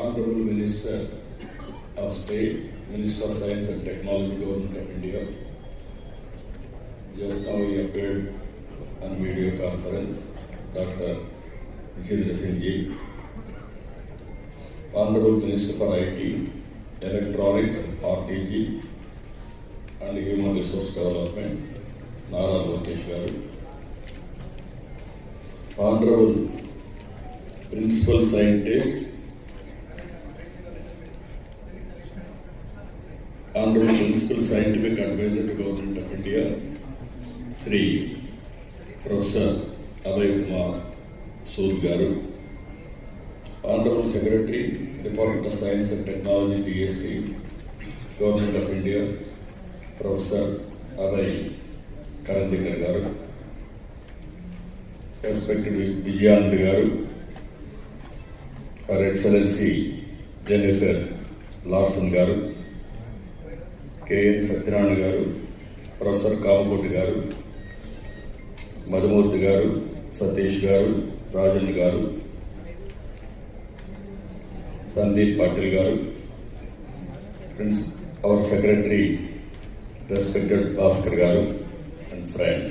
Honorable Minister of State, Minister of Science and Technology, Government of India. Just now he appeared on video conference, Dr. Jitendra Singh Ji. Honorable Minister for IT, Electronics, RTG and Human Resource Development, Nara Lokesh Garu. Honorable Principal Scientist, Honorable Principal Scientific Advisor to Government of India, Sri Professor Abhay Kumar Sood Garu. Honorable Secretary, Department of Science and Technology, DST, Government of India, Professor Abhay Karandikar Garu. Respected Vijayanand Garu, Her Excellency Jennifer Larson Garu, K.N. Satyanarayana Garu, Professor Kamakoti Garu, Madhumurthy Garu, Satish Garu, Rajan Garu, Sandeep Patil Garu, our Secretary, respected Bhaskar Garu, and friends.